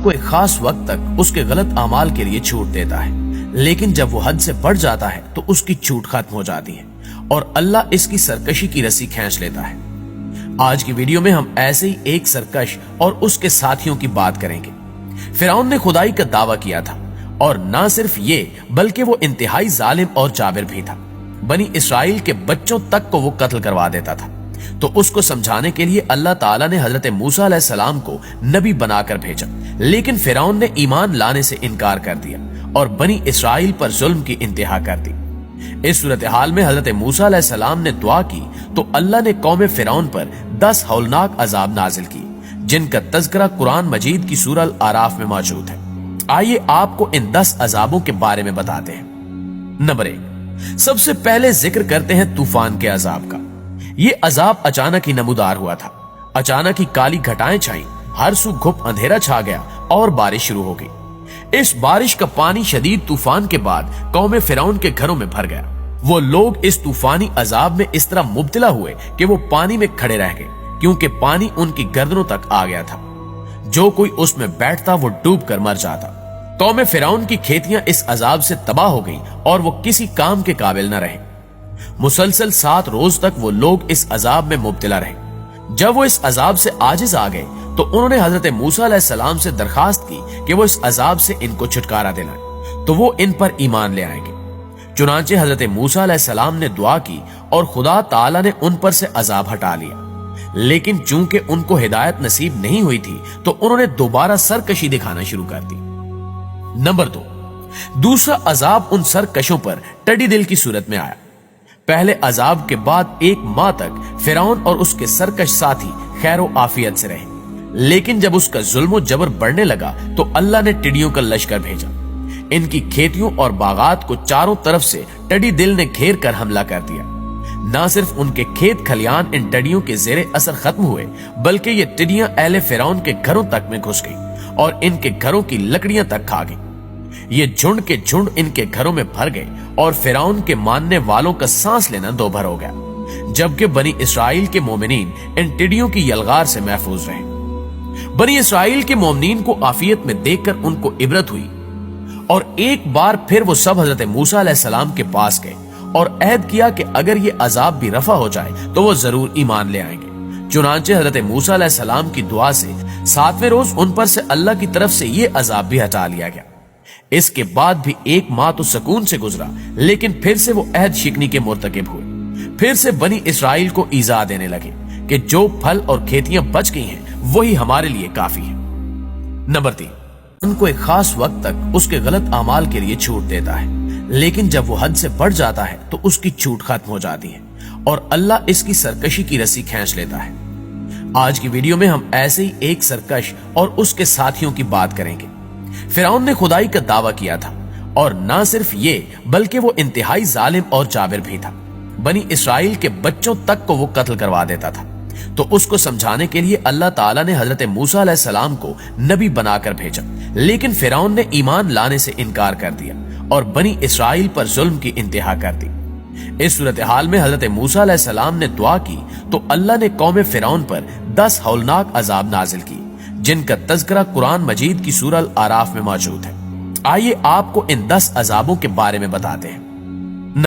کو ایک خاص وقت تک اس کے غلط اعمال کے لیے چھوٹ دیتا ہے، لیکن جب وہ حد سے بڑھ جاتا ہے تو اس کی چھوٹ ختم ہو جاتی ہے اور اللہ اس کی سرکشی کی رسی کھینچ لیتا ہے۔ آج کی ویڈیو میں ہم ایسے ہی ایک سرکش اور اس کے ساتھیوں کی بات کریں گے۔ فرعون نے خدائی کا دعویٰ کیا تھا، اور نہ صرف یہ بلکہ وہ انتہائی ظالم اور جابر بھی تھا۔ بنی اسرائیل کے بچوں تک کو وہ قتل کروا دیتا تھا۔ تو اس کو سمجھانے کے لیے اللہ تعالیٰ نے حضرت موسیٰ علیہ السلام کو نبی بنا کر بھیجا، لیکن فرعون نے ایمان لانے سے انکار کر دیا اور بنی اسرائیل پر ظلم کی انتہا کر دی۔ اس صورتحال میں حضرت موسیٰ علیہ السلام نے دعا کی تو اللہ نے قوم فرعون پر 10 ہولناک عذاب نازل کی، جن کا تذکرہ قرآن مجید کی سورہ الاعراف میں موجود ہے۔ آئیے آپ کو ان 10 عذابوں کے بارے میں بتاتے ہیں۔ نمبر 1، سب سے پہلے ذکر کرتے ہیں طوفان کے عذاب کا۔ یہ عذاب اچانک ہی نمودار ہوا تھا۔ اچانک ہی کالی گھٹائیں چھائیں، ہر سو گھپ اندھیرا چھا گیا اور بارش شروع ہو گئی۔ اس بارش کا پانی شدید طوفان کے بعد قوم فرعون کے گھروں میں بھر گیا۔ وہ لوگ اس طوفانی عذاب میں اس طرح مبتلا ہوئے کہ وہ پانی میں کھڑے رہ گئے، کیونکہ پانی ان کی گردنوں تک آ گیا تھا۔ جو کوئی اس میں بیٹھتا وہ ڈوب کر مر جاتا۔ قوم فرعون کی کھیتیاں اس عذاب سے تباہ ہو گئیں اور وہ کسی کام کے قابل نہ رہے۔ مسلسل 7 روز تک وہ لوگ اس عذاب میں مبتلا رہے۔ جب وہ اس عذاب سے عاجز آ گئے تو انہوں نے حضرت موسیٰ علیہ السلام سے درخواست کی کہ وہ اس عذاب سے ان کو چھٹکارا دلائیں تو وہ ان پر ایمان لے آئیں گے۔ چنانچہ حضرت موسیٰ علیہ السلام نے دعا کی اور خدا تعالیٰ نے ان پر سے عذاب ہٹا لیا، لیکن چونکہ ان کو ہدایت نصیب نہیں ہوئی تھی تو انہوں نے دوبارہ سرکشی دکھانا شروع کر دی۔ نمبر 2، دوسرا عذاب ان سرکشوں پر ٹڈی دل کی صورت میں آیا۔ پہلے عذاب کے بعد 1 ماہ تک فرعون اور اس کے سرکش ساتھی خیر و عافیت سے رہے، لیکن جب اس کا ظلم و جبر بڑھنے لگا تو اللہ نے ٹڈیوں کا لشکر بھیجا۔ ان کی کھیتیوں اور باغات کو چاروں طرف سے ٹڈی دل نے گھیر کر حملہ کر دیا۔ نہ صرف ان کے کھیت کھلیان ان ٹڈیوں کے زیر اثر ختم ہوئے، بلکہ یہ ٹڈیاں اہل فرعون کے گھروں تک میں گھس گئیں اور ان کے گھروں کی لکڑیاں تک کھا گئیں۔ یہ جھنڈ کے جھنڈ ان کے گھروں میں بھر گئے اور فرعون کے ماننے والوں کا سانس لینا دوبھر ہو گیا، جبکہ بنی اسرائیل کے مومنین ان ٹڈیوں کی یلغار سے محفوظ رہے۔ بنی اسرائیل کے مومنین کو عافیت میں دیکھ کر ان کو عبرت ہوئی، اور ایک بار پھر وہ سب حضرت موسیٰ علیہ السلام کے پاس گئے اور عہد کیا کہ اگر یہ عذاب بھی رفع ہو جائے تو وہ ضرور ایمان لے آئیں گے۔ چنانچہ حضرت موسیٰ علیہ السلام کی دعا سے 7ویں روز ان پر سے اللہ کی طرف سے یہ عذاب بھی ہٹا لیا گیا۔ اس کے بعد بھی 1 ماہ تو سکون سے گزرا، لیکن پھر سے وہ عہد شکنی کے مرتکب ہوئے۔ پھر سے بنی اسرائیل کو ایذا دینے لگے کہ جو پھل اور کھیتیاں بچ گئی ہیں وہی ہمارے لیے کافی ہے۔ نمبر 3، ان کو ایک خاص وقت تک اس کے غلط اعمال کے لیے چھوٹ دیتا ہے، لیکن جب وہ حد سے بڑھ جاتا ہے تو اس کی چھوٹ ختم ہو جاتی ہے اور اللہ اس کی سرکشی کی رسی کھینچ لیتا ہے۔ آج کی ویڈیو میں ہم ایسے ہی ایک سرکش اور اس کے ساتھیوں کی بات کریں گے۔ فرعون نے خدائی کا دعویٰ کیا تھا، اور نہ صرف یہ بلکہ وہ انتہائی ظالم اور جابر بھی تھا۔ بنی اسرائیل کے بچوں تک کو وہ قتل کروا دیتا تھا۔ تو اس کو سمجھانے کے لیے اللہ تعالیٰ نے حضرت موسیٰ علیہ السلام کو نبی بنا کر بھیجا، لیکن فرعون نے ایمان لانے سے انکار کر دیا اور بنی اسرائیل پر ظلم کی انتہا کر دی۔ اس صورتحال میں حضرت موسیٰ علیہ السلام نے دعا کی تو اللہ نے قوم فرعون پر 10 ہولناک عذاب نازل کی، جن کا تذکرہ قرآن مجید کی سورہ الاعراف میں موجود ہے۔ آئیے آپ کو ان 10 عذابوں کے بارے میں بتاتے ہیں۔